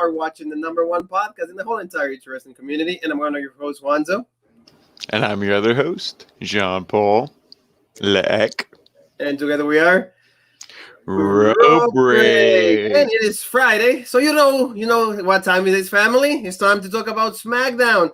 are watching the number one podcast in the whole entire wrestling community. And I'm one of your hosts, Juanzo. And I'm your other host, Jean-Paul Leck. And together we are Rope Break. And it is Friday, so you know what time it is, family. It's time to talk about SmackDown.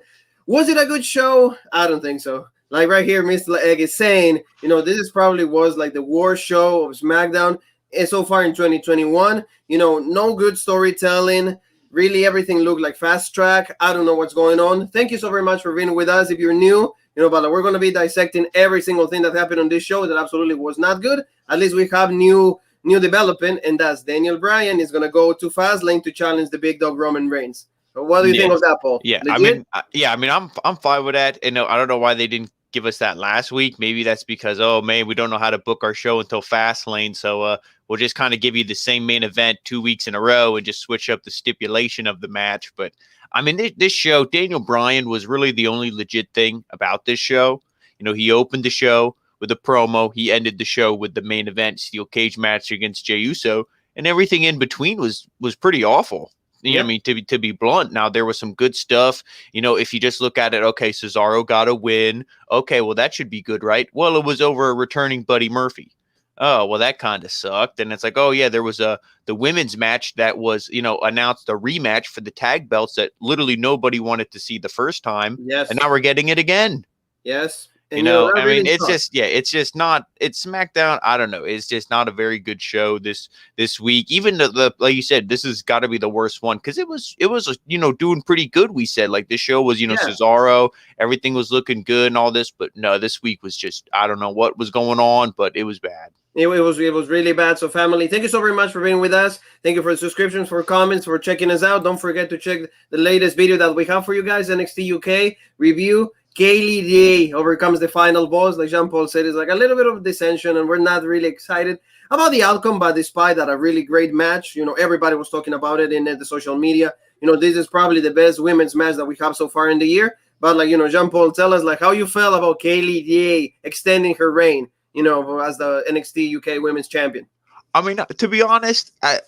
Was it a good show? I don't think so. Like right here, Mr. Egg is saying, this is probably was like the worst show of SmackDown so far in 2021. No good storytelling. Really, everything looked like fast track. I don't know what's going on. Thank you so very much for being with us. If you're new, but we're going to be dissecting every single thing that happened on this show that absolutely was not good. At least we have new development, and that's Daniel Bryan is going to go to Fastlane to challenge the big dog Roman Reigns. So what do you think of that, Paul? Yeah, Legit? I'm fine with that. And I don't know why they didn't give us that last week. Maybe that's because, we don't know how to book our show until Fastlane. So we'll just kind of give you the same main event 2 weeks in a row and just switch up the stipulation of the match. But this show, Daniel Bryan was really the only legit thing about this show. He opened the show with a promo. He ended the show with the main event steel cage match against Jey Uso, and everything in between was pretty awful. To be blunt. Now there was some good stuff. If you just look at it, okay, Cesaro got a win. Okay, well that should be good, right? Well, it was over a returning Buddy Murphy. Oh, well that kind of sucked. And it's like, oh yeah, there was the women's match that was, announced a rematch for the tag belts that literally nobody wanted to see the first time. Yes. And now we're getting it again. Yes. And It's just not. It's SmackDown. I don't know. It's just not a very good show this week. Even the like you said, this has got to be the worst one because it was doing pretty good. We said like this show was Cesaro, everything was looking good and all this, but no, this week was just I don't know what was going on, but it was bad. It was really bad. So family, thank you so very much for being with us. Thank you for the subscriptions, for comments, for checking us out. Don't forget to check the latest video that we have for you guys, NXT UK review. Kaylee Ray overcomes the final boss. Like Jean-Paul said, it's like a little bit of dissension, and we're not really excited about the outcome, but despite that, a really great match. Everybody was talking about it in the social media. This is probably the best women's match that we have so far in the year. But Jean-Paul, tell us how you felt about Kaylee Ray extending her reign, as the NXT UK Women's Champion. To be honest, I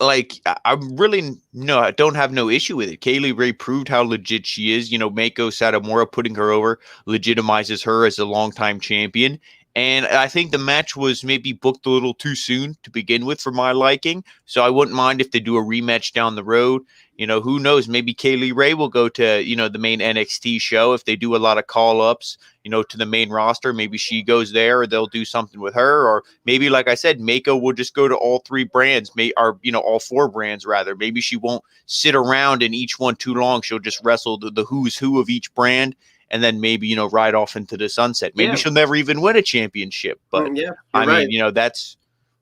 don't have no issue with it. Kaylee Ray proved how legit she is. Mako Satomura putting her over legitimizes her as a longtime champion. And I think the match was maybe booked a little too soon to begin with for my liking. So I wouldn't mind if they do a rematch down the road. Who knows? Maybe Kaylee Ray will go to, the main NXT show if they do a lot of call-ups, to the main roster. Maybe she goes there or they'll do something with her. Or maybe, like I said, Mako will just go to all three brands, all four brands, rather. Maybe she won't sit around in each one too long. She'll just wrestle the who's who of each brand. And then maybe, ride off into the sunset. Maybe she'll never even win a championship. But that's,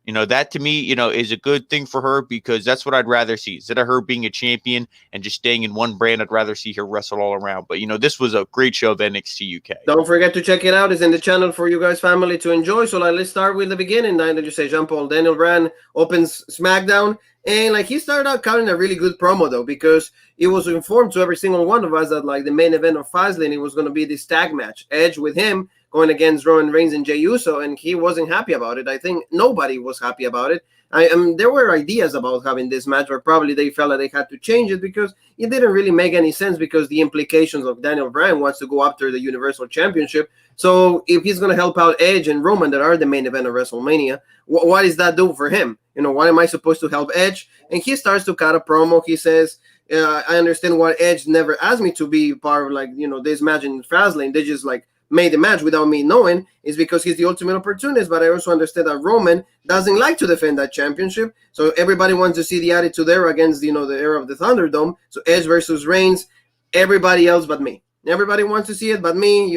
that to me, is a good thing for her because that's what I'd rather see. Instead of her being a champion and just staying in one brand, I'd rather see her wrestle all around. But, this was a great show of NXT UK. Don't forget to check it out. It's in the channel for you guys, family, to enjoy. So let's start with the beginning. Now that you say Jean-Paul, Daniel Bryan opens SmackDown. And he started out cutting a really good promo though, because it was informed to every single one of us that the main event of Fastlane, it was going to be this tag match, Edge with him going against Roman Reigns and Jey Uso, and he wasn't happy about it. I think nobody was happy about it. There were ideas about having this match, but probably they felt that they had to change it because it didn't really make any sense because the implications of Daniel Bryan wants to go after the Universal Championship. So if he's going to help out Edge and Roman that are the main event of WrestleMania, what does that do for him? Why am I supposed to help Edge? And he starts to cut a promo. He says, I understand why Edge never asked me to be part of this match in Fastlane. They just made the match without me knowing. Is because he's the ultimate opportunist, but I also understand that Roman doesn't like to defend that championship. So everybody wants to see the attitude there against, the era of the Thunderdome. So Edge versus Reigns, everybody else but me. Everybody wants to see it but me,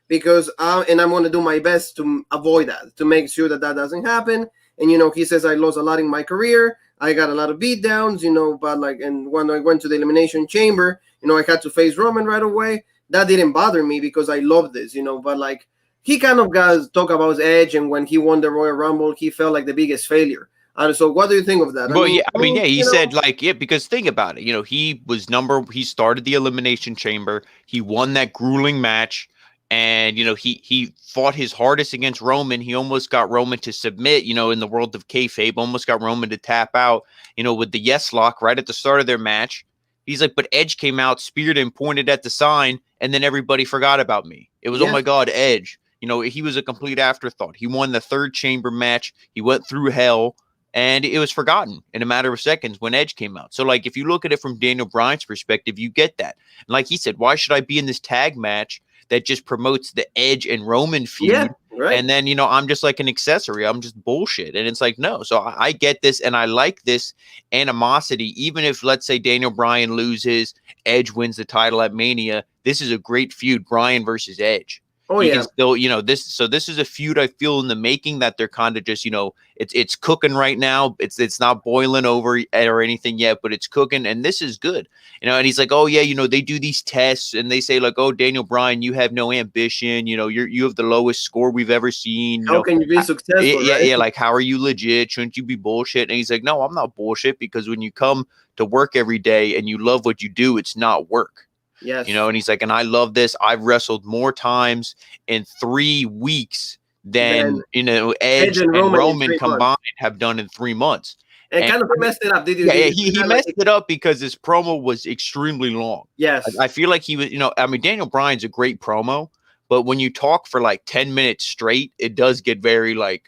because and I'm going to do my best to avoid that, to make sure that doesn't happen. And, he says, I lost a lot in my career. I got a lot of beatdowns, but and when I went to the Elimination Chamber, I had to face Roman right away. That didn't bother me because I love this, but he kind of got talk about his Edge, and when he won the Royal Rumble, he felt like the biggest failure. So what do you think of that? Well, he said because think about it, he started the Elimination Chamber. He won that grueling match. And, he fought his hardest against Roman. He almost got Roman to submit, in the world of kayfabe, almost got Roman to tap out, with the yes lock right at the start of their match. He's like, but Edge came out, speared and pointed at the sign, and then everybody forgot about me. It was, oh my God, Edge. You know, he was a complete afterthought. He won the third chamber match. He went through hell, and it was forgotten in a matter of seconds when Edge came out. So, like, if you look at it from Daniel Bryan's perspective, you get that. And like he said, why should I be in this tag match that just promotes the Edge and Roman feud? Yeah, right. And then, you know, I'm just like an accessory. I'm just bullshit. And it's like, no. So I get this, and I like this animosity. Even if, let's say, Daniel Bryan loses, Edge wins the title at Mania, this is a great feud, Bryan versus Edge. Oh, he yeah. can still, you know, this is a feud I feel in the making, that they're kind of just, you know, it's cooking right now. It's not boiling over or anything yet, but it's cooking, and this is good. You know, and he's like, oh yeah, you know, they do these tests and they say like, oh, Daniel Bryan, you have no ambition, you know, you have the lowest score we've ever seen. How can you be successful? Yeah, right? yeah, like, how are you legit? Shouldn't you be bullshit? And he's like, no, I'm not bullshit, because when you come to work every day and you love what you do, it's not work. Yes. You know, and he's like, and I love this. I've wrestled more times in 3 weeks than you know, Edge and Roman combined have done in 3 months. And kind of messed it up, did you? Yeah, he messed it up because his promo was extremely long. Yes. I feel like he was, you know, I mean, Daniel Bryan's a great promo, but when you talk for like 10 minutes straight, it does get very like,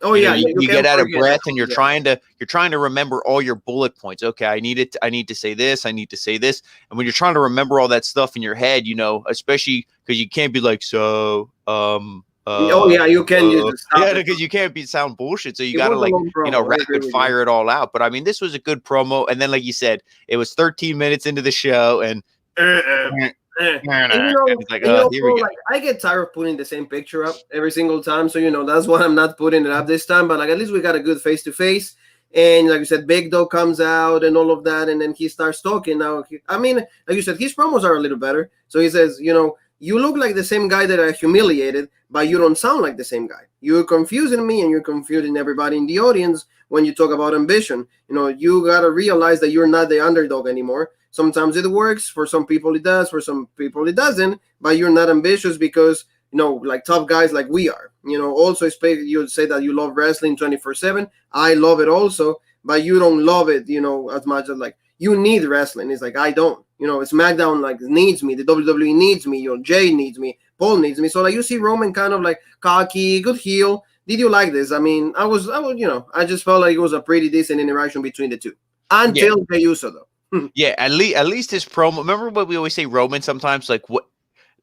oh yeah, you get out of breath, and you're trying to remember all your bullet points. Okay, I need to say this, I need to say this. And when you're trying to remember all that stuff in your head, you know, especially because you can't be like, so oh yeah, you can because you can't sound bullshit, so you gotta like promo, you know, rapid fire it all out. But I mean, this was a good promo, and then like you said, it was 13 minutes into the show, and I get tired of putting the same picture up every single time, so you know that's why I'm not putting it up this time. But like, at least we got a good face to face, and like you said, Big Dog comes out and all of that, and then he starts talking. Now, I mean, like you said, his promos are a little better. So he says, you know, you look like the same guy that I humiliated, but you don't sound like the same guy. You're confusing me, and you're confusing everybody in the audience when you talk about ambition. You know, you gotta realize that you're not the underdog anymore. Sometimes it works. For some people it does. For some people it doesn't. But you're not ambitious because, you know, like tough guys like we are. You know, also you say that you love wrestling 24/7. I love it also, but you don't love it, you know, as much as like you need wrestling. It's like I don't. You know, SmackDown like needs me. The WWE needs me. You know, Jay needs me. Paul needs me. So like you see Roman kind of like cocky, good heel. Did you like this? I mean, I was, you know, I just felt like it was a pretty decent interaction between the two until Jey Uso though. Yeah, at least his promo. Remember what we always say, Roman sometimes, like, what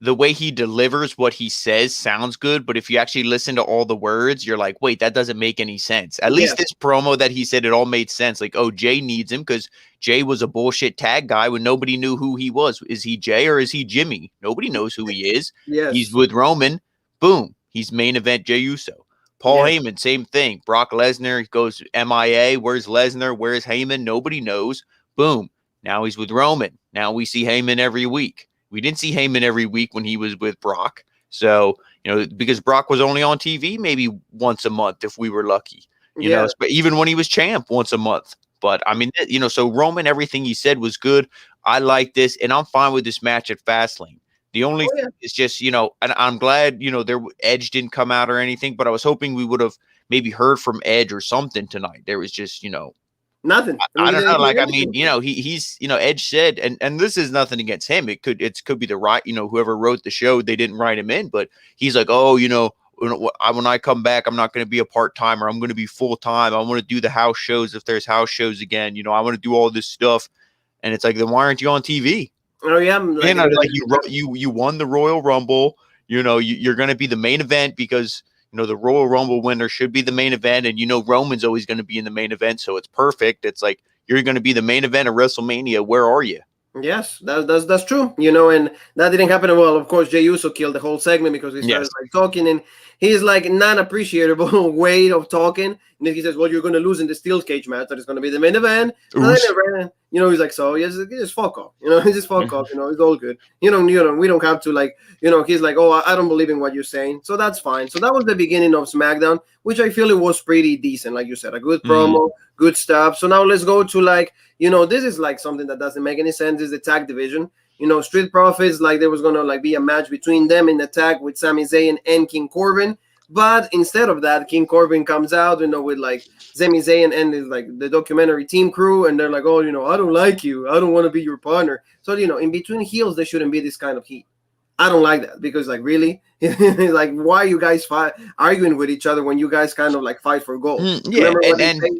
the way he delivers what he says sounds good, but if you actually listen to all the words, you're like, wait, that doesn't make any sense. At least this promo that he said, it all made sense. Like, oh, Jay needs him because Jay was a bullshit tag guy when nobody knew who he was. Is he Jay or is he Jimmy? Nobody knows who he is. Yes. He's with Roman. Boom. He's main event Jey Uso. Paul Heyman, same thing. Brock Lesnar goes MIA. Where's Lesnar? Where's Heyman? Nobody knows. Boom. Now he's with Roman. Now we see Heyman every week. We didn't see Heyman every week when he was with Brock. So, you know, because Brock was only on TV maybe once a month if we were lucky. You know, but even when he was champ once a month. But I mean, you know, so Roman, everything he said was good. I like this, and I'm fine with this match at Fastlane. The only thing is just, you know, and I'm glad, you know, Edge didn't come out or anything, but I was hoping we would have maybe heard from Edge or something tonight. There was just, you know, nothing. I don't know. Like, I mean, you know, he's, you know, Edge said, and this is nothing against him. It could be the right, you know, whoever wrote the show, they didn't write him in, but he's like, oh, you know, when I come back, I'm not going to be a part-timer. I'm going to be full-time. I want to do the house shows if there's house shows again. You know, I want to do all this stuff. And it's like, then why aren't you on TV? Oh yeah, like, you know, like you won the Royal Rumble. You know, you're going to be the main event because, you know, the Royal Rumble winner should be the main event, and you know Roman's always going to be in the main event, so it's perfect. It's like you're going to be the main event of WrestleMania. Where are you? Yes, that's true. You know, and that didn't happen. Well, of course, Jey Uso killed the whole segment because he started like talking, and he's like non-appreciable way of talking. And then he says, "Well, you're going to lose in the steel cage match. That is going to be the main event." And then, you know, he's like, "So yes, just fuck off." You know, just fuck off. You know, it's all good. You know, we don't have to like. You know, he's like, "Oh, I don't believe in what you're saying," so that's fine. So that was the beginning of SmackDown, which I feel it was pretty decent, like you said, a good promo, good stuff. So now let's go to like, you know, this is like something that doesn't make any sense. Is the tag division? You know, Street Profits, like there was gonna like be a match between them in the tag with Sami Zayn and King Corbin. But instead of that, King Corbin comes out, with like Sami Zayn and like the documentary team crew, and they're like, oh, I don't like you. I don't want to be your partner. So, in between heels, there shouldn't be this kind of heat. I don't like that because, like, really, like, why are you guys arguing with each other when you guys kind of like fight for gold? Yeah,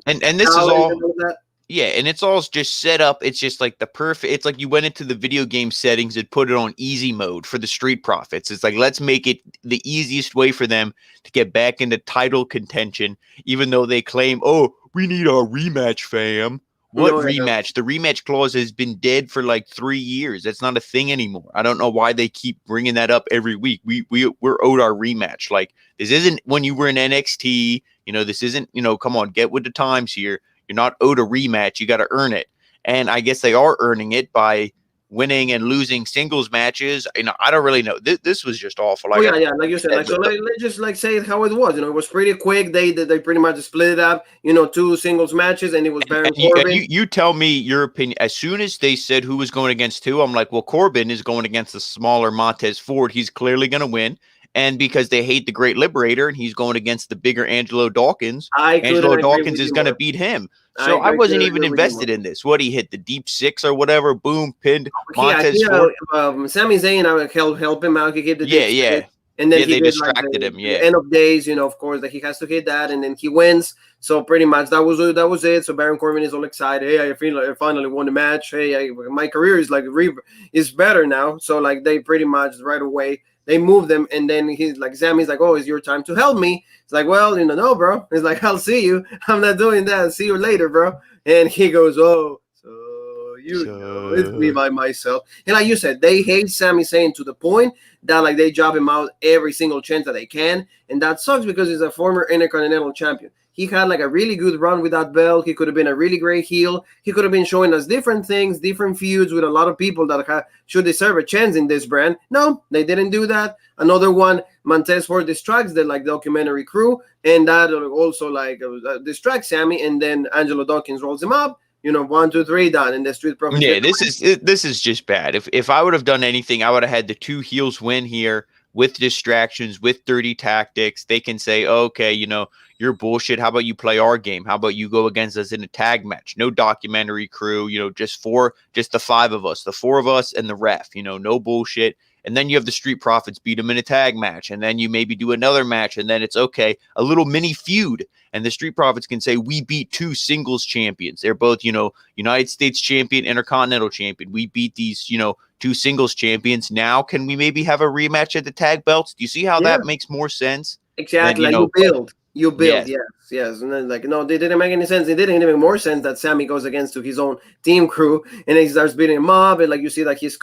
and this is all. Yeah, and it's all just set up. It's just like the perfect. It's like you went into the video game settings and put it on easy mode for the Street Profits. It's like, let's make it the easiest way for them to get back into title contention, even though they claim, oh, we need our rematch, fam. What rematch? The rematch clause has been dead for like 3 years. That's not a thing anymore. I don't know why they keep bringing that up every week. We're owed our rematch. Like, this isn't when you were in NXT. This isn't, come on, get with the times here. You're not owed a rematch. You got to earn it. And I guess they are earning it by winning and losing singles matches. I don't really know. This was just awful. Like you said. Let's just like say how it was. It was pretty quick. They pretty much split it up. 2 singles matches, and it was Baron Corbin. You tell me your opinion. As soon as they said who was going against who, I'm like, well, Corbin is going against the smaller Montez Ford. He's clearly going to win. And because they hate the Great Liberator, and he's going against the bigger Angelo Dawkins, Angelo Dawkins is going to beat him. So I wasn't even invested in this. What, he hit the deep 6 or whatever, boom, pinned Montez Ford. Sami Zayn, I would help him out. He gave the deep 6. And then they distracted him. Yeah, end of days, of course, that he has to hit that, and then he wins. So pretty much that was it. So Baron Corbin is all excited. Hey, I feel like I finally won the match. Hey, my career is like is better now. So like they pretty much right away. They move them, and then he's like, Sammy's like, oh, it's your time to help me. It's like, well, no, bro. He's like, I'll see you. I'm not doing that. See you later, bro. And he goes, oh, so it's me by myself. And like you said, they hate Sami Zayn to the point that like they job him out every single chance that they can. And that sucks because he's a former Intercontinental champion. He had like a really good run with that belt. He could have been a really great heel. He could have been showing us different things, different feuds with a lot of people that should deserve a chance in this brand. No, they didn't do that. Another one, Montez Ford distracts the like documentary crew, and that also like distracts Sammy, and then Angelo Dawkins rolls him up. 1, 2, 3, done, and the Street Profits. Yeah, this is just bad. If I would have done anything, I would have had the 2 heels win here with distractions, with dirty tactics. They can say, okay, you're bullshit. How about you play our game? How about you go against us in a tag match? No documentary crew, just the 5 of us, the 4 of us and the ref, no bullshit. And then you have the Street Profits beat them in a tag match. And then you maybe do another match. And then it's okay, a little mini feud. And the Street Profits can say, we beat 2 singles champions. They're both, United States champion, Intercontinental champion. We beat these, 2 singles champions. Now, can we maybe have a rematch at the tag belts? Do you see how that makes more sense? Exactly. You build, yes. And then like, no, they didn't make any sense. It didn't even make more sense that Sammy goes against to his own team crew, and he starts beating him up, and like you see that he's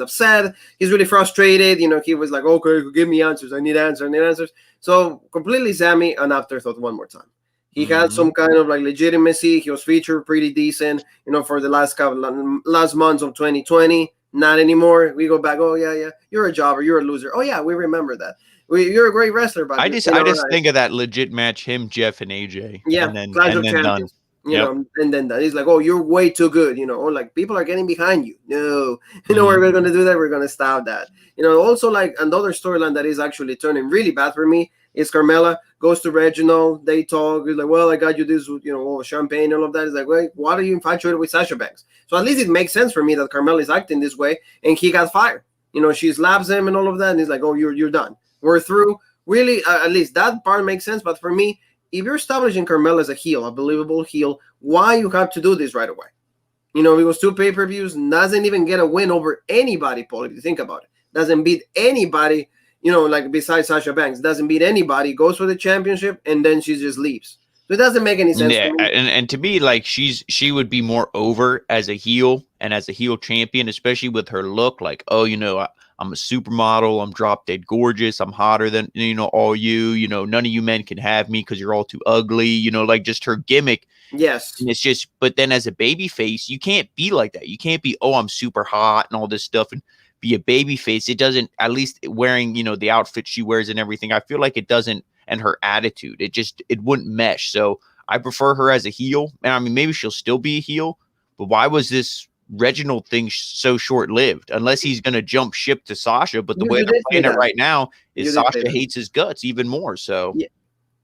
upset, he's really frustrated. He was like, okay, give me answers. I need answers. So completely Sammy an afterthought one more time. He had some kind of like legitimacy. He was featured pretty decent, for the last months of 2020. Not anymore. We go back. Oh yeah, you're a jobber. You're a loser. Oh yeah, we remember that. You're a great wrestler, but I just think of that legit match, him, Jeff, and AJ. Yeah, and then done. And then done. He's like, oh, you're way too good. Or like people are getting behind you. No, we're gonna do that. We're gonna stop that. Also like another storyline that is actually turning really bad for me is Carmella goes to Reginald. They talk. He's like, well, I got you this, champagne, all of that. He's like, wait, why are you infatuated with Sasha Banks? So at least it makes sense for me that Carmella is acting this way, and he got fired. She slaps him and all of that, and he's like, oh, you're done. We're through. Really, at least that part makes sense. But for me, if you're establishing Carmella as a heel, a believable heel, why you have to do this right away? It was 2 pay-per-views, doesn't even get a win over anybody, Paul, if you think about it. Doesn't beat anybody, like besides Sasha Banks. Doesn't beat anybody, goes for the championship, and then she just leaves. So it doesn't make any sense. Yeah, and to me, like she would be more over as a heel and as a heel champion, especially with her look. Like, oh, I'm a supermodel. I'm drop dead gorgeous. I'm hotter than, all you. None of you men can have me because you're all too ugly. Like just her gimmick. Yes. And it's just, but then as a baby face, you can't be like that. You can't be, oh, I'm super hot and all this stuff and be a baby face. It doesn't, at least wearing, the outfit she wears and everything, I feel like it doesn't, and her attitude, it wouldn't mesh. So I prefer her as a heel. And I mean, maybe she'll still be a heel, but why was this Reginald thing's so short lived, unless he's going to jump ship to Sasha. But the way You they're did say playing it that. right now You is did say Sasha that. hates his guts even more. So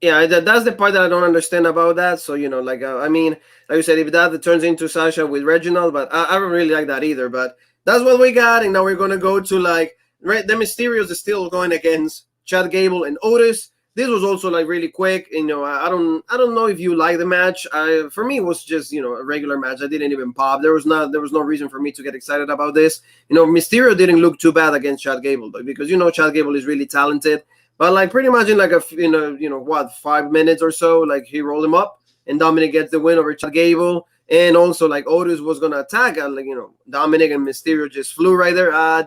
Yeah, that's the part that I don't understand about that. So, like, I mean, like you said, if that turns into Sasha with Reginald, but I don't really like that either. But that's what we got. And now we're going to go to, like, the Mysterios is still going against Chad Gable and Otis. This was also, like, really quick. And, I don't know if you like the match. For me, it was just, a regular match. I didn't even pop. There was no reason for me to get excited about this. Mysterio didn't look too bad against Chad Gable, though, because, Chad Gable is really talented. But like pretty much in like 5 minutes or so, like he rolled him up and Dominic gets the win over Chad Gable. And also like Otis was gonna attack, and Dominic and Mysterio just flew right there. I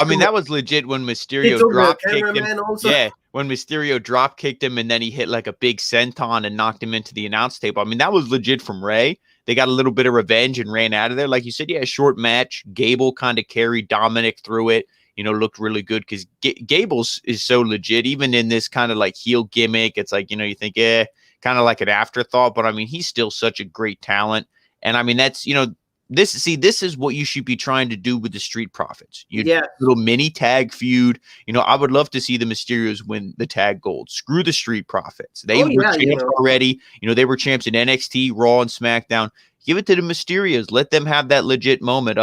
mean, that was legit when He Mysterio took the drop kicked him. cameraman also. Yeah, when Mysterio drop kicked him and then he hit like a big senton and knocked him into the announce table. I mean, that was legit from Ray. They got a little bit of revenge and ran out of there. Like you said, short match. Gable kind of carried Dominic through it. Looked really good because Gable's is so legit. Even in this kind of like heel gimmick, it's like, you think, kind of like an afterthought. But I mean, he's still such a great talent. And I mean, that's, this is what you should be trying to do with the Street Profits. Little mini tag feud. I would love to see the Mysterios win the tag gold. Screw the Street Profits. They were champs already. They were champs in NXT, Raw, and SmackDown. Give it to the Mysterios. Let them have that legit moment.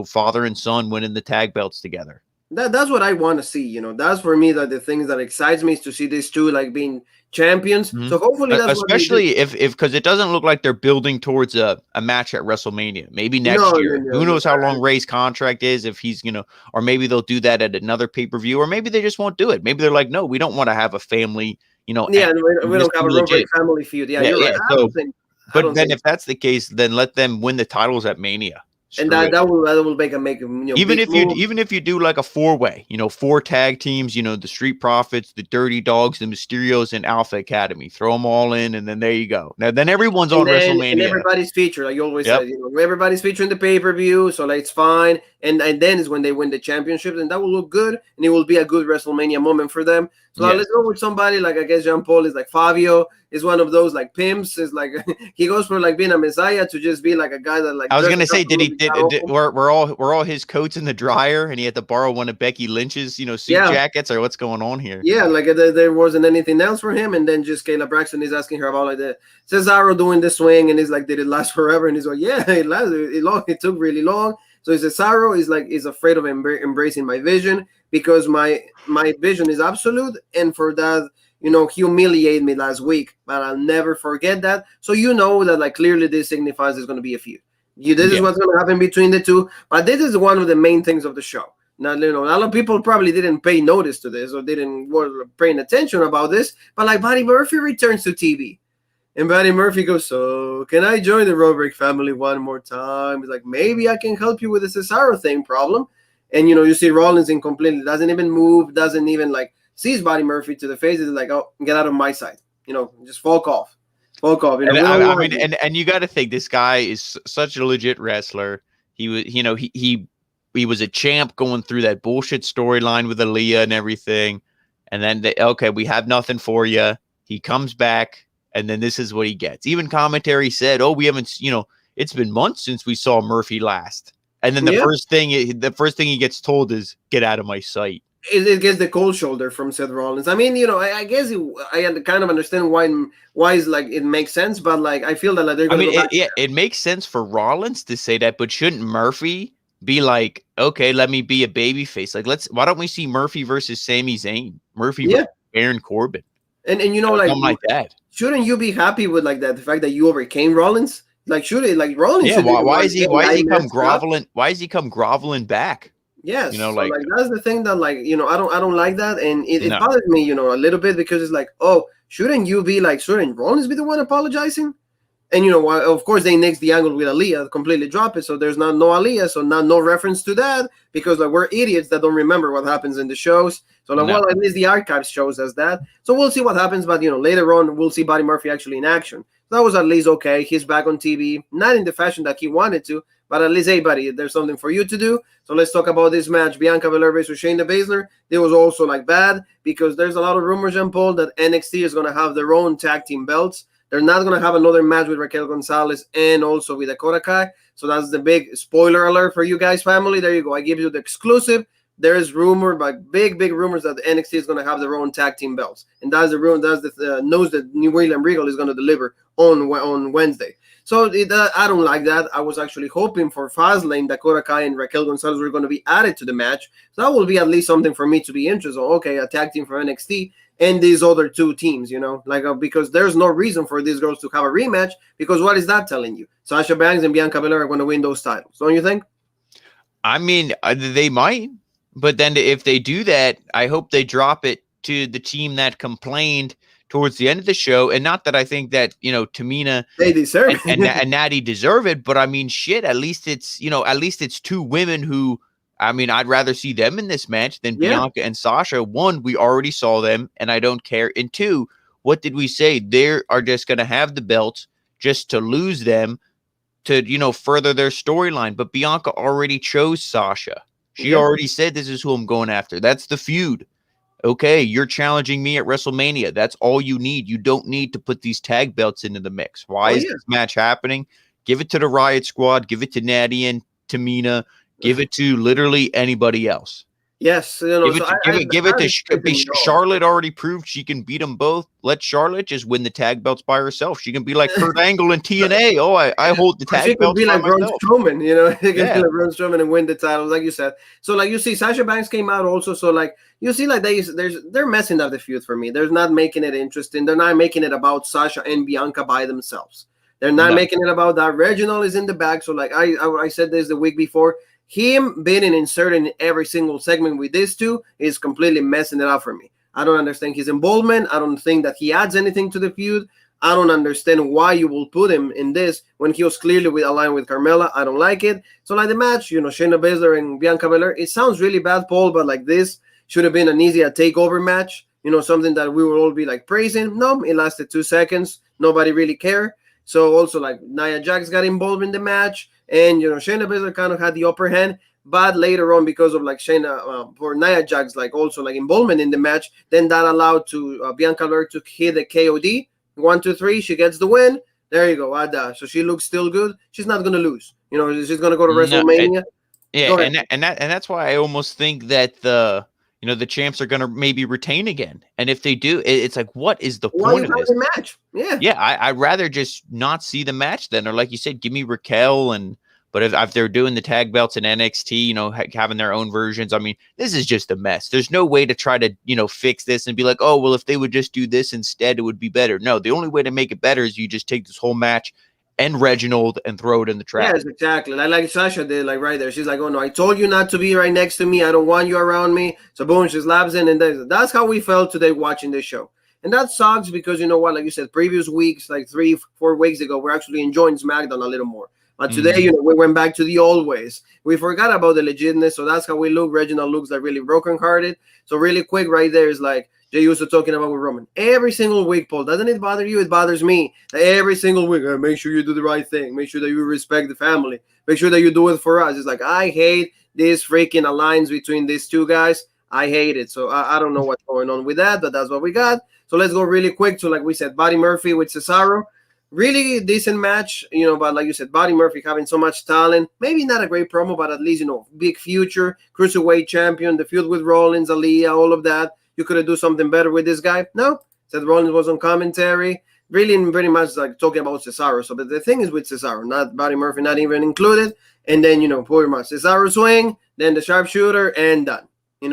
Father and son winning the tag belts together. That's what I want to see. That's for me the things that excites me is to see these two like being champions. Mm-hmm. So hopefully that's especially if because it doesn't look like they're building towards a match at WrestleMania. Maybe next year. Who knows how long Ray's contract is? If he's or maybe they'll do that at another pay-per-view, or maybe they just won't do it. Maybe they're like, no, we don't want to have a family. We don't have a real family feud. Yeah, you're right. So, but then if that's the case, then let them win the titles at Mania. And that will make even if you do like a 4-way, 4 tag teams, the Street Profits, the Dirty Dogs, the Mysterios, and Alpha Academy, throw them all in, and then there you go. Now then everyone's on WrestleMania, and everybody's featured, like you always said, everybody's featuring the pay-per-view, so like it's fine. And then is when they win the championship, and that will look good, and it will be a good WrestleMania moment for them. So let's go with somebody like, I guess Jean Paul is like Fabio is one of those like pimps. Is like he goes from like being a messiah to just be like a guy that like. I was gonna say, were all his coats in the dryer, and he had to borrow one of Becky Lynch's suit jackets, or what's going on here? Yeah, like there wasn't anything else for him, and then just Kayla Braxton is asking her about like the Cesaro doing the swing, and he's like, did it last forever? And he's like, yeah, it lasted. It took really long. So Cesaro is afraid of embracing my vision because my vision is absolute, and for that, humiliated me last week, but I'll never forget that. So that like clearly this signifies there's going to be a feud. This is what's going to happen between the two, but this is one of the main things of the show. Now, a lot of people probably didn't pay notice to this or were paying attention about this, but like Buddy Murphy returns to TV. And Buddy Murphy goes, so can I join the Roderick family one more time? He's like, maybe I can help you with the Cesaro thing problem. And, you see Rollins completely doesn't even move, doesn't even like sees Buddy Murphy to the face. It's like, oh, get out of my side. Just fuck off. Fuck off. And you got to think this guy is such a legit wrestler. He was, he was a champ going through that bullshit storyline with Aaliyah and everything. And then, we have nothing for you. He comes back. And then this is what he gets. Even commentary said, "Oh, we haven't, it's been months since we saw Murphy last." And then the first thing he gets told is, "Get out of my sight." It gets the cold shoulder from Seth Rollins. I mean, I guess I kind of understand why is like it makes sense, but like I feel that like they're going to. It makes sense for Rollins to say that, but shouldn't Murphy be like, "Okay, let me be a babyface. Like, why don't we see Murphy versus Sami Zayn, Murphy versus Baron Corbin?" And something like that. Shouldn't you be happy with like that? The fact that you overcame Rollins, like should it like Rollins? Yeah, why is he come groveling? Why is he come groveling back? Yes, like that's the thing that like I don't like that, and it bothers me a little bit because it's like, oh, shouldn't Rollins be the one apologizing? And of course they nixed the angle with Aaliyah, completely drop it, so there's no Aaliyah, so no reference to that because like we're idiots that don't remember what happens in the shows. So like, well, at least the archives shows us that. So we'll see what happens, but later on we'll see Buddy Murphy actually in action. So that was at least okay. He's back on TV, not in the fashion that he wanted to, but at least, hey, buddy, there's something for you to do. So let's talk about this match: Bianca Belair versus Shayna Baszler. It was also like bad because there's a lot of rumors, Jean Paul, that NXT is going to have their own tag team belts. They're not going to have another match with Raquel Gonzalez and also with Dakota Kai. So that's the big spoiler alert for you guys, family. There you go. I give you the exclusive. There is rumor, but big rumors that the NXT is going to have their own tag team belts, and that's the rumor. That's the news that New William Regal is going to deliver on Wednesday. So I don't like that. I was actually hoping for Fastlane, Dakota Kai, and Raquel Gonzalez were going to be added to the match. So that will be at least something for me to be interested in. Okay, a tag team for NXT and these other two teams, because there's no reason for these girls to have a rematch, because what is that telling you? Sasha Banks and Bianca Belair are going to win those titles, don't you think? I mean, they might, but then if they do that, I hope they drop it to the team that complained towards the end of the show. And not that I think that, Tamina they deserve and Natty deserve it, but I mean, shit, at least it's two women who, I mean, I'd rather see them in this match than Bianca and Sasha. One, we already saw them and I don't care. And two, what did we say? They are just going to have the belts just to lose them to, further their storyline. But Bianca already chose Sasha. She already said, this is who I'm going after. That's the feud. Okay, you're challenging me at WrestleMania. That's all you need. You don't need to put these tag belts into the mix. Why is this match happening? Give it to the Riot Squad. Give it to Natty and Tamina. Give it to literally anybody else. Yes, give it to Charlotte. Already proved she can beat them both. Let Charlotte just win the tag belts by herself. She can be like Kurt Angle in TNA. Oh, I hold the tag belts by myself. She can be like Braun Strowman, She can be like Braun Strowman and win the titles, like you said. So, like you see, Sasha Banks came out also. So, like you see, like they're messing up the feud for me. They're not making it interesting. They're not making it about Sasha and Bianca by themselves. They're not making it about that. Reginald is in the back. So, like I said this the week before. Him being inserted in every single segment with these two is completely messing it up for me. I don't understand his involvement. I don't think that he adds anything to the feud. I don't understand why you will put him in this when he was clearly aligned with Carmella. I don't like it. So like the match, Shayna Baszler and Bianca Belair, it sounds really bad, Paul, but like this should have been an easy takeover match. Something that we will all be like praising. No, it lasted 2 seconds. Nobody really cared. So also like Nia Jax got involved in the match. And, Shayna Baszler kind of had the upper hand. But later on, because of like Shayna, for Nia Jax, like also like involvement in the match, then that allowed to Bianca Belair to hit the KOD. 1, 2, 3, she gets the win. There you go, Ada. So she looks still good. She's not going to lose. She's going to go to WrestleMania. And that's why I almost think that the champs are going to maybe retain again. And if they do, it's like, what is the point of this match? Yeah. I'd rather just not see the match then, or like you said, give me Raquel but if they're doing the tag belts in NXT, having their own versions, I mean, this is just a mess. There's no way to try to, fix this and be like, oh, well, if they would just do this instead, it would be better. No, the only way to make it better is you just take this whole match and Reginald and throw it in the trash. Yes, exactly. Like Sasha did, like right there. She's like, oh no, I told you not to be right next to me. I don't want you around me. So boom, she slaps in, and that's how we felt today watching this show. And that sucks because you know what, like you said, previous weeks, like 3-4 weeks ago, we're actually enjoying SmackDown a little more. But today, we went back to the old ways. We forgot about the legitness, so that's how we look. Reginald looks like really brokenhearted. So really quick right there is like Jey Uso talking about with Roman. Every single week, Paul, doesn't it bother you? It bothers me. Every single week, make sure you do the right thing. Make sure that you respect the family. Make sure that you do it for us. It's like, I hate this freaking alliance between these two guys. I hate it. So I don't know what's going on with that, but that's what we got. So let's go really quick to, like we said, Buddy Murphy with Cesaro. Really decent match, but like you said, Buddy Murphy having so much talent. Maybe not a great promo, but at least, big future, cruiserweight champion, the feud with Rollins, Aaliyah, all of that. You could have done something better with this guy. No, Seth Rollins was on commentary. Really, pretty much like talking about Cesaro. So, but the thing is with Cesaro, not Buddy Murphy, not even included. And then, pretty much Cesaro swing, then the sharpshooter, and done. So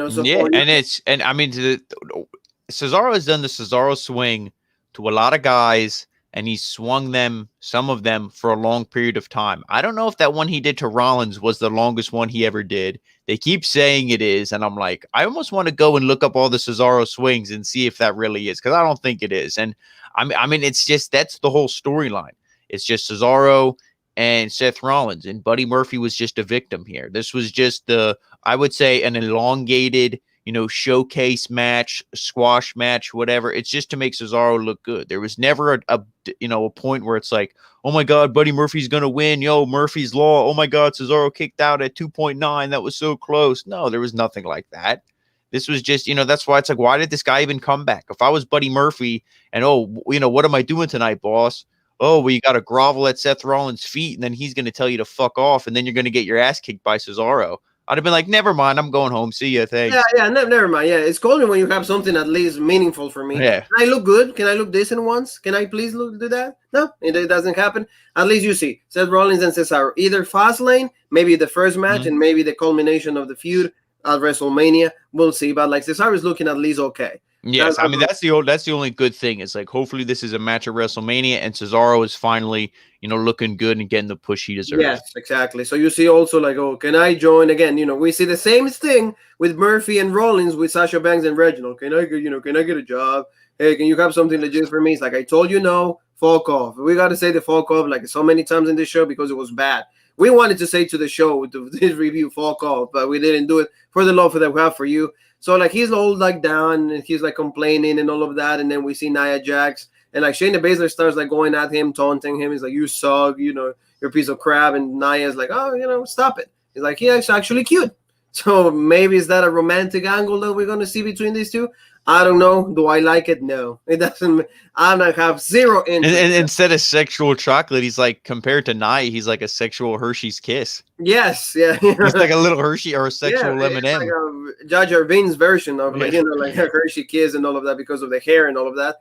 Cesaro has done the Cesaro swing to a lot of guys. And he swung some of them, for a long period of time. I don't know if that one he did to Rollins was the longest one he ever did. They keep saying it is, and I'm like, I almost want to go and look up all the Cesaro swings and see if that really is, because I don't think it is. And I mean, it's just, that's the whole storyline. It's just Cesaro and Seth Rollins, and Buddy Murphy was just a victim here. This was just I would say, an elongated, showcase match, squash match, whatever. It's just to make Cesaro look good. There was never a point where it's like, oh my God, Buddy Murphy's going to win. Yo, Murphy's Law. Oh my God, Cesaro kicked out at 2.9. That was so close. No, there was nothing like that. This was just, that's why it's like, why did this guy even come back? If I was Buddy Murphy and, what am I doing tonight, boss? oh, well, you got to grovel at Seth Rollins' feet, and then he's going to tell you to fuck off, and then you're going to get your ass kicked by Cesaro. I'd have been like, never mind, I'm going home. See ya, thanks. Yeah, never mind. Yeah, it's golden when you have something at least meaningful for me. Yeah. Can I look good? Can I look decent once? Can I please do that? No, it doesn't happen. At least you see Seth Rollins and Cesaro, either Fastlane, maybe the first match, and maybe the culmination of the feud at WrestleMania. We'll see. But like Cesaro is looking at least okay. Yes, I mean that's the only good thing. Is like hopefully this is a match at WrestleMania and Cesaro is finally, looking good and getting the push he deserves. Yes, exactly. So you see also like, oh, can I join again? We see the same thing with Murphy and Rollins with Sasha Banks and Reginald. Can I get a job? Hey, can you have something legit for me? It's like I told you no, fuck off. We got to say the fuck off like so many times in this show because it was bad. We wanted to say to the show with this review, fuck off, but we didn't do it for the love that we have for you. So like he's all like down and he's like complaining and all of that, and then we see Nia Jax and like Shayna Baszler starts like going at him, taunting him. He's like, "You suck, you're a piece of crap." And Nia's like, "Oh, stop it." He's like, "Yeah, it's actually cute." So maybe is that a romantic angle that we're gonna see between these two? I don't know. Do I like it? No, it doesn't. I don't have zero interest. And instead of sexual chocolate, he's like compared to Nia, he's like a sexual Hershey's Kiss. Yes, yeah. He's like a little Hershey or a sexual M&M. Like a Jar Jar Binks version of like like a Hershey Kiss and all of that because of the hair and all of that.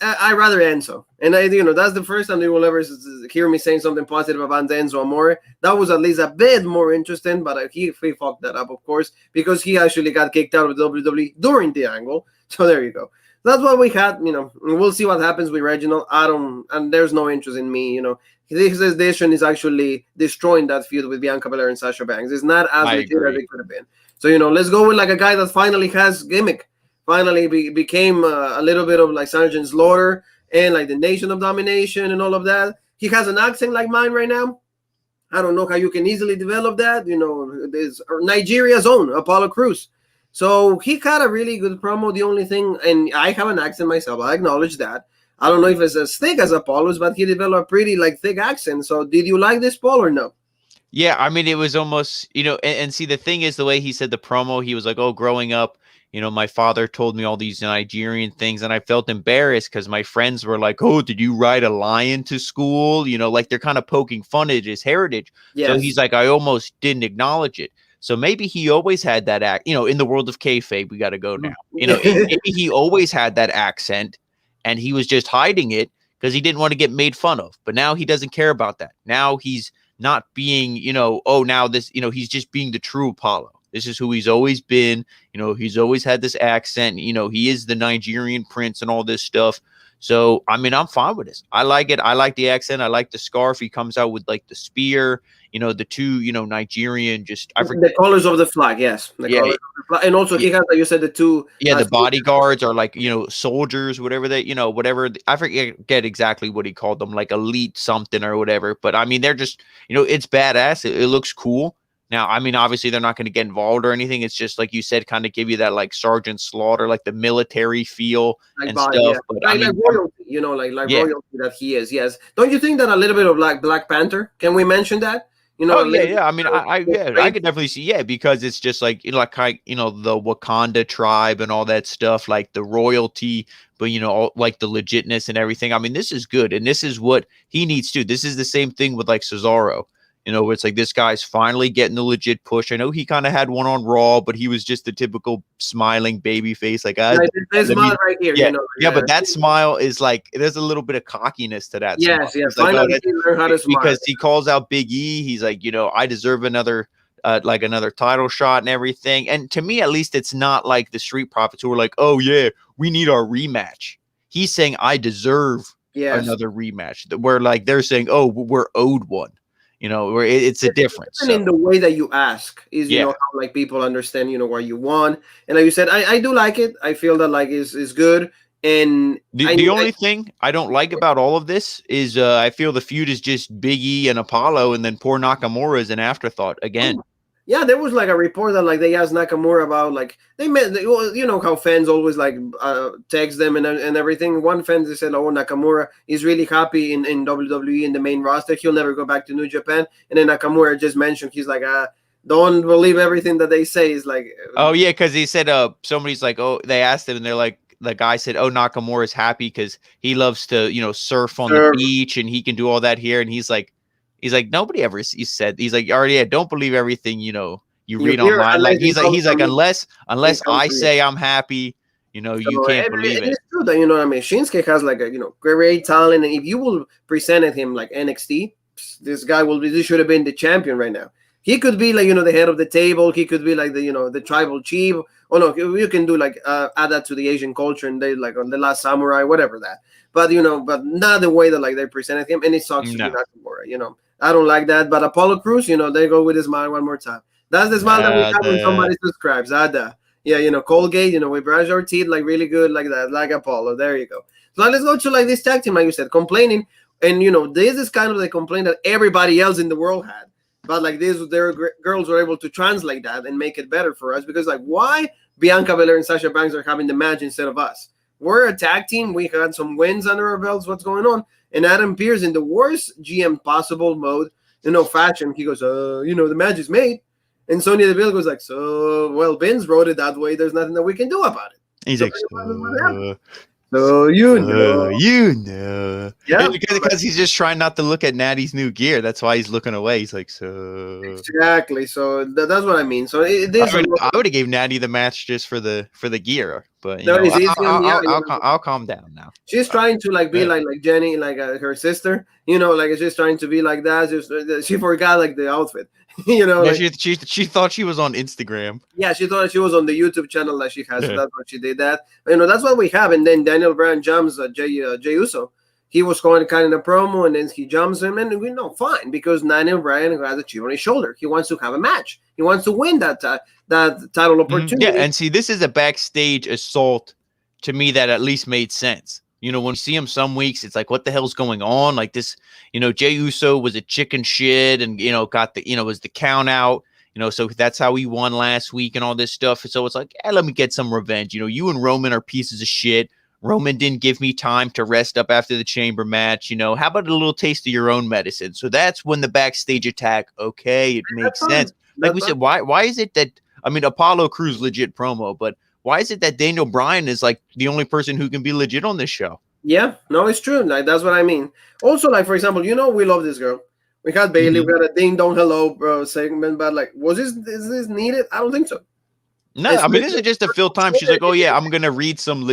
I rather Enzo, and that's the first time you will ever hear me saying something positive about Enzo Amore. That was at least a bit more interesting, but he fucked that up, of course, because he actually got kicked out of WWE during the angle. So there you go. That's what we had. We'll see what happens with Reginald. And there's no interest in me. His addition is actually destroying that feud with Bianca Belair and Sasha Banks. It's not as legit as it could have been. So let's go with like a guy that finally has gimmick. Finally became a little bit of like Sergeant Slaughter and like the Nation of Domination and all of that. He has an accent like mine right now. I don't know how you can easily develop that. There's Nigeria's own Apollo Crews. So he had a really good promo. The only thing, and I have an accent myself, I acknowledge that. I don't know if it's as thick as Apollo's, but he developed a pretty like thick accent. So did you like this, Paul, or no? Yeah, I mean, it was almost, and see, the thing is the way he said the promo, he was like, oh, growing up, my father told me all these Nigerian things, and I felt embarrassed because my friends were like, oh, did you ride a lion to school? Like they're kind of poking fun at his heritage. Yes. So he's like, I almost didn't acknowledge it. So maybe he always had that act, in the world of kayfabe, we got to go now. Maybe he always had that accent and he was just hiding it because he didn't want to get made fun of. But now he doesn't care about that. Now he's not being, now this, he's just being the true Apollo. This is who he's always been. He's always had this accent. He is the Nigerian prince and all this stuff. So, I mean, I'm fine with this. I like it. I like the accent. I like the scarf. He comes out with like the spear, the two, Nigerian, I forget. The colors of the flag. Yes. Colors of the flag. And also he has, like you said, the two. Yeah. The bodyguards are like, soldiers, whatever they, whatever. I forget exactly what he called them, like elite something or whatever. But I mean, they're just, it's badass. It looks cool. Now, I mean, obviously they're not going to get involved or anything. It's just like you said, kind of give you that like Sergeant Slaughter, like the military feel like and stuff. Yeah. But like royalty, royalty that he is. Yes. Don't you think that a little bit of like Black Panther? Can we mention that? Yeah. I mean, I could definitely see, because it's just like, the Wakanda tribe and all that stuff, like the royalty, but all, like the legitness and everything. I mean, this is good, and this is what he needs to do. This is the same thing with like Cesaro. Where it's like this guy's finally getting the legit push. I know he kind of had one on Raw, but he was just the typical smiling baby face. Like, smile right here. Yeah, but that smile is like, there's a little bit of cockiness to that. Yes, smile. yes. Finally, he learned how to smile. Because he calls out Big E. He's like, I deserve another title shot and everything. And to me, at least, it's not like the Street Profits who are like, oh, yeah, we need our rematch. He's saying, I deserve another rematch. Where like they're saying, oh, we're owed one. Where it's a difference. And in the way that you ask is, how like people understand, what you want. And like you said, I do like it. I feel that like is good. And the only thing I don't like about all of this is I feel the feud is just Big E and Apollo, and then poor Nakamura is an afterthought again. Yeah, there was like a report that like they asked Nakamura about like they met, how fans always like text them and everything. One fan they said, "Oh, Nakamura is really happy in WWE in the main roster. He'll never go back to New Japan." And then Nakamura just mentioned he's like, "Don't believe everything that they say." Is like, oh yeah, because he said somebody's like, oh, they asked him and they're like, the guy said, "Oh, Nakamura's happy because he loves to, surf on the beach and he can do all that here." And he's like, nobody ever said. He's like, already, don't believe everything you read online. Like he's like, unless I say I'm happy, you can't believe it. It's true that what I mean. Shinsuke has like a great talent, and if you will presented him like NXT, this guy this should have been the champion right now. He could be like the head of the table. He could be like the tribal chief. Oh no, you can do like add that to the Asian culture and they like on the Last Samurai, whatever that. But but not the way that like they presented him, and it sucks to be Nakamura. I don't like that. But Apollo Crews, they go with his smile one more time. That's the smile that we have when somebody subscribes. Yeah, Colgate, we brush our teeth like really good, like that, like Apollo. There you go. So now let's go to like this tag team, like you said, complaining. And this is kind of the complaint that everybody else in the world had. But like their girls were able to translate that and make it better for us, because like why Bianca Belair and Sasha Banks are having the match instead of us? We're a tag team. We had some wins under our belts. What's going on? And Adam Pearce in the worst GM possible mode, fashion. He goes, the match is made. And Sonya Deville goes like, so, well, Vince wrote it that way. There's nothing that we can do about it. He's like, so yeah, because he's just trying not to look at Natty's new gear. That's why he's looking away. He's like, so exactly. So that's what I mean. So I would have gave Natty the match just for the gear, but I'll calm down now. She's trying to like be like Jenny, like her sister. Like it's just trying to be like that. Just she forgot like the outfit. She thought she was on Instagram. Yeah, she thought she was on the YouTube channel that she has. So that's what she did that. That's what we have. And then Daniel Bryan jumps Jey Uso. He was going kind of a promo, and then he jumps him, and we know fine, because Daniel Bryan has a chip on his shoulder. He wants to have a match. He wants to win that title opportunity. Yeah, and see, this is a backstage assault to me that at least made sense. When you see him some weeks, it's like, what the hell's going on? Like this, Jey Uso was a chicken shit and, got the, was the count out, so that's how he won last week and all this stuff. So it's like, let me get some revenge. You and Roman are pieces of shit. Roman didn't give me time to rest up after the chamber match. How about a little taste of your own medicine? So that's when the backstage attack, okay, it makes sense. Like we said, why is it that, Apollo Crews legit promo, but why is it that Daniel Bryan is like the only person who can be legit on this show? Yeah, no, it's true. Like that's what I mean. Also, like for example, we love this girl. We had Bailey. We had a ding dong hello segment, but like, is this needed? I don't think so. No, this is just to fill time. She's like, oh yeah, I'm gonna read some,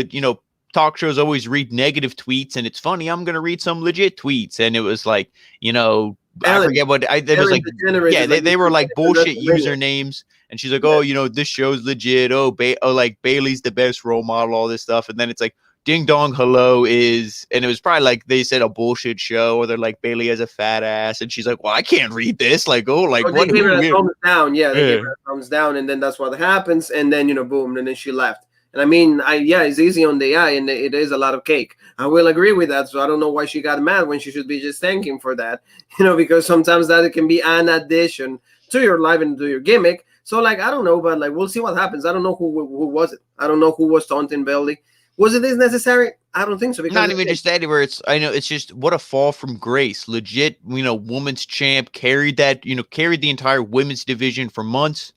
talk shows always read negative tweets, and it's funny. I'm gonna read some legit tweets, and it was like, I forget what it was like. Yeah, they were like bullshit usernames. And she's like, oh, this show's legit. Oh, like Bailey's the best role model, all this stuff. And then it's like, ding dong hello is, and it was probably like they said a bullshit show, or they're like, Bailey has a fat ass. And she's like, well, I can't read this. Like, what? They gave her a thumbs down. Yeah, they gave her a thumbs down. And then that's what happens. And then, boom. And then she left. And it's easy on the eye, and it is a lot of cake. I will agree with that. So I don't know why she got mad when she should be just thanking for that, because sometimes that it can be an addition to your life and to your gimmick. So, like, I don't know, but, like, we'll see what happens. I don't know who was it. I don't know who was taunting Bailey. Was it this necessary? I don't think so. Because not even just that, where it's just what a fall from grace. Legit, women's champ, carried the entire women's division for months.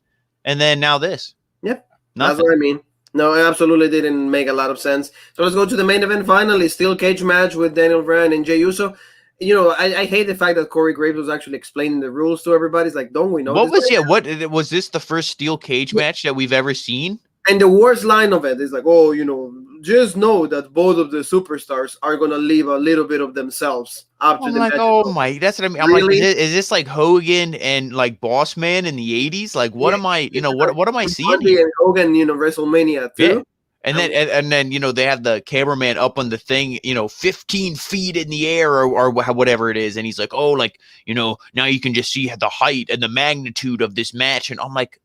And then now this. Yep. That's what I mean. No, it absolutely didn't make a lot of sense. So let's go to the main event finally. Steel cage match with Daniel Bryan and Jey Uso. I hate the fact that Corey Graves was actually explaining the rules to everybody. It's like, don't we know? What was this the first steel cage match that we've ever seen? And the worst line of it is like, oh, just know that both of the superstars are gonna leave a little bit of themselves up to the match. Oh my, that's what I mean. I'm really? Like, is this like Hogan and like Boss Man in the 80s? Like, what am I? What am I seeing here? And Hogan, WrestleMania too. Yeah. And then they have the cameraman up on the thing, 15 feet in the air or whatever it is. And he's like, oh, like, now you can just see the height and the magnitude of this match. And I'm like,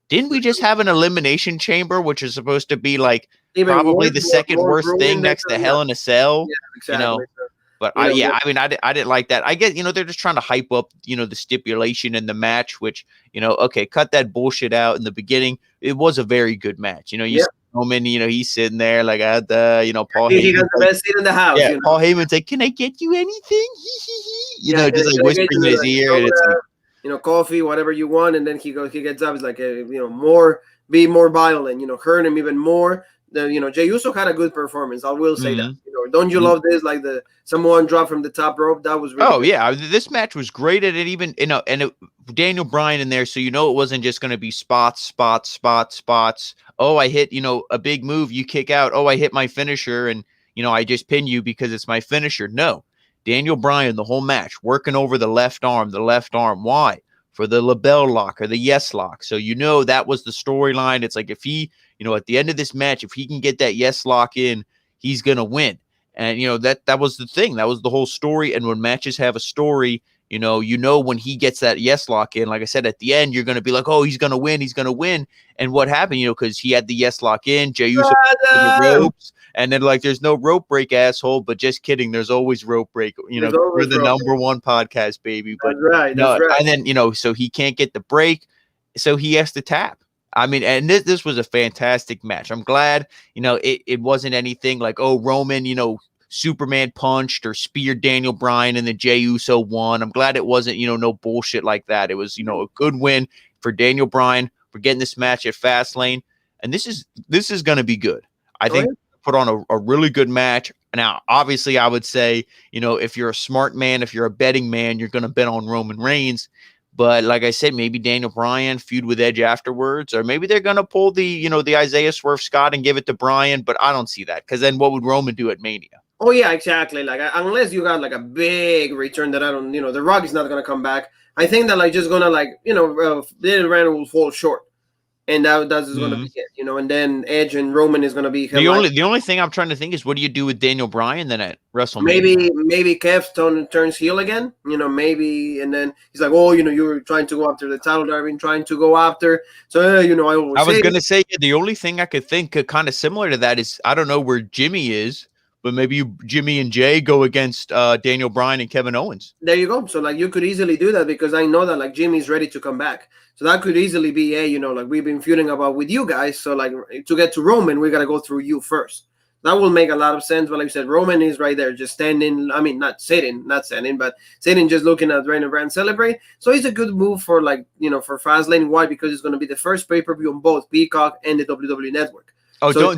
didn't we just have an elimination chamber, which is supposed to be like probably the second worst thing next to Hell in a Cell? Yeah, exactly. But I didn't like that. I guess, they're just trying to hype up, the stipulation in the match, which, okay, cut that bullshit out in the beginning. It was a very good match. Roman, he's sitting there like at the, Paul Heyman. He got the best seat in the house. Yeah, Paul Heyman's like, can I get you anything? Just like whispering in his ear. And it's like, coffee, whatever you want. And then he gets up. He's like, be more violent, hurt him even more. Jey Uso had a good performance. I will say that. Mhm. Don't you love this? Like the Samoan drop from the top rope. That was really Oh good. yeah, this match was great, and it even Daniel Bryan in there, so it wasn't just going to be spots. Oh, I hit a big move, you kick out. Oh, I hit my finisher, and I just pin you because it's my finisher. No, Daniel Bryan the whole match working over the left arm. Why? For the label lock or the yes lock. So that was the storyline. It's like if he at the end of this match, if he can get that yes lock in, he's gonna win. And that was the thing. That was the whole story. And when matches have a story, when he gets that yes lock in, like I said, at the end, you're gonna be like, oh, he's gonna win. And what happened? Because he had the yes lock in, Jey Uso the ropes, and then there's no rope break, asshole. But just kidding, there's always rope break. We're the number one podcast, baby. But that's right. And then so he can't get the break, so he has to tap. I mean, and this was a fantastic match. I'm glad, it wasn't anything like, oh, Roman, Superman punched or speared Daniel Bryan and then Jey Uso won. I'm glad it wasn't, no bullshit like that. It was, a good win for Daniel Bryan for getting this match at Fastlane. And this is going to be good. I think put on a really good match. Now, obviously, I would say, if you're a smart man, if you're a betting man, you're going to bet on Roman Reigns. But like I said, maybe Daniel Bryan feud with Edge afterwards, or maybe they're going to pull the Isaiah Swerve Scott and give it to Bryan. But I don't see that, because then what would Roman do at Mania? Oh yeah, exactly. Like unless you got like a big return that I don't, The Rock is not going to come back. I think that just going to Daniel Bryan will fall short. And that's going to be it, and then Edge and Roman is going to be the only thing I'm trying to think is, what do you do with Daniel Bryan then at WrestleMania? Maybe Kev turns heel again, maybe, and then he's like, oh, you were trying to go after the title that I've been trying to go after. So I was going to say the only thing I could think kind of similar to that is, I don't know where Jimmy is, but maybe Jimmy and Jay go against Daniel Bryan and Kevin Owens. There you go. So you could easily do that, because I know that Jimmy's ready to come back. So that could easily be, we've been feuding about with you guys. So to get to Roman, we got to go through you first. That will make a lot of sense. But like you said, Roman is right there, just standing. I mean, not sitting, but sitting, just looking at Daniel Bryan celebrate. So it's a good move for for Fastlane. Why? Because it's going to be the first pay-per-view on both Peacock and the WWE Network. Oh, so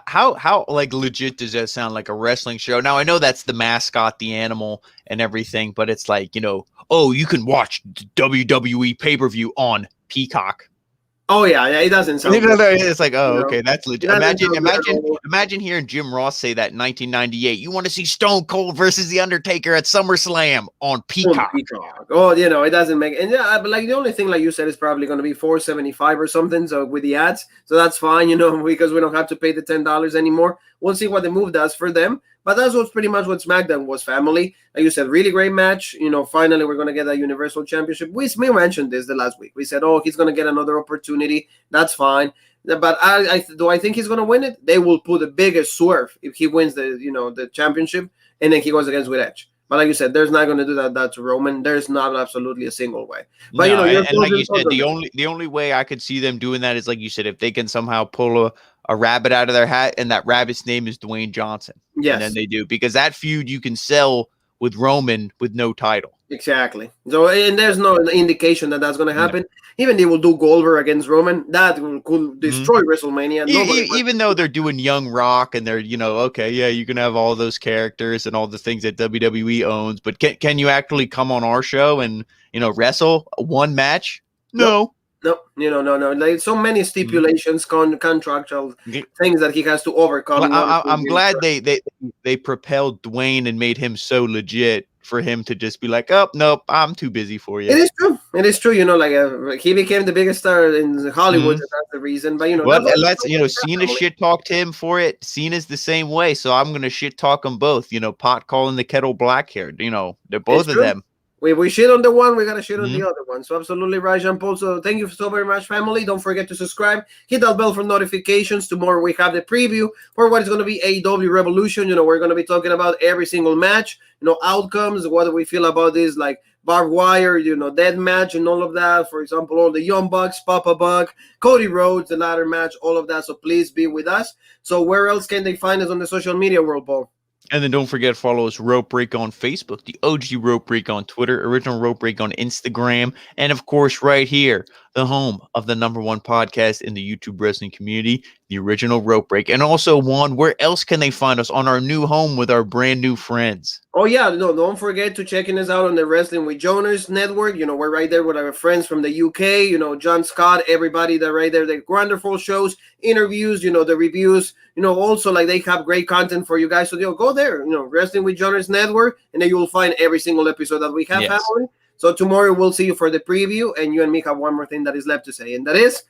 how legit does that sound, like a wrestling show? Now I know that's the mascot, the animal, and everything, but it's like, oh, you can watch WWE pay-per-view on Peacock. Oh yeah, it doesn't sound. It's like, oh, okay, that's legit. Imagine hearing Jim Ross say that in 1998. You want to see Stone Cold versus The Undertaker at SummerSlam on Peacock? Oh, it doesn't make. And but the only thing, like you said, is probably going to be $4.75 or something. So with the ads, so that's fine, because we don't have to pay the $10 anymore. We'll see what the move does for them. But that's what's pretty much what SmackDown was, family. Like you said, really great match. Finally, we're going to get that Universal Championship. We mentioned this the last week. We said, oh, he's going to get another opportunity. That's fine. But I think he's going to win it? They will put the biggest swerve if he wins the championship, and then he goes against with Edge. But like you said, there's not going to do that to Roman. There's not absolutely a single way. But and like you said, the only way I could see them doing that is, like you said, if they can somehow pull a rabbit out of their hat, and that rabbit's name is Dwayne Johnson. Yes. And then they do, because that feud you can sell with Roman with no title. Exactly. So, and there's no indication that that's going to happen. Yeah. Even they will do Goldberg against Roman. That could destroy WrestleMania. Even though they're doing Young Rock, and they're, okay, yeah, you can have all those characters and all the things that WWE owns, but can you actually come on our show and, wrestle one match? No. No. Like so many stipulations, contractual things that he has to overcome. Well, I'm glad they propelled Dwayne and made him so legit for him to just be like, oh, nope, I'm too busy for you. It is true. He became the biggest star in Hollywood. And that's the reason. But Cena shit talked him for it. Cena's the same way, so I'm gonna shit talk them both. Pot calling the kettle black here. They're both of them. We shit on the one, we gotta shit on the other one. So absolutely right, Jean Paul. So thank you so very much, family. Don't forget to subscribe, hit that bell for notifications. Tomorrow we have the preview for what is going to be AEW Revolution. We're going to be talking about every single match, outcomes, what do we feel about this, like barbed wire, dead match and all of that. For example, all the Young Bucks, Papa Buck, Cody Rhodes, the ladder match, all of that. So please be with us. So where else can they find us on the social media world, Paul? And then don't forget to follow us, Rope Break, on Facebook, the OG Rope Break on Twitter, Original Rope Break on Instagram, and of course right here, the home of the #1 podcast in the YouTube wrestling community, the original rope break. And also, Juan, where else can they find us on our new home with our brand new friends? Oh yeah, no, don't forget to checking us out on the Wrestling with Jonas network. We're right there with our friends from the UK, John Scott, everybody that right there, the wonderful shows, interviews, the reviews, also like they have great content for you guys. So go there, Wrestling with Jonas network, and then you will find every single episode that we have. Yes. Family. So tomorrow we'll see you for the preview, and you and me have one more thing that is left to say, and that is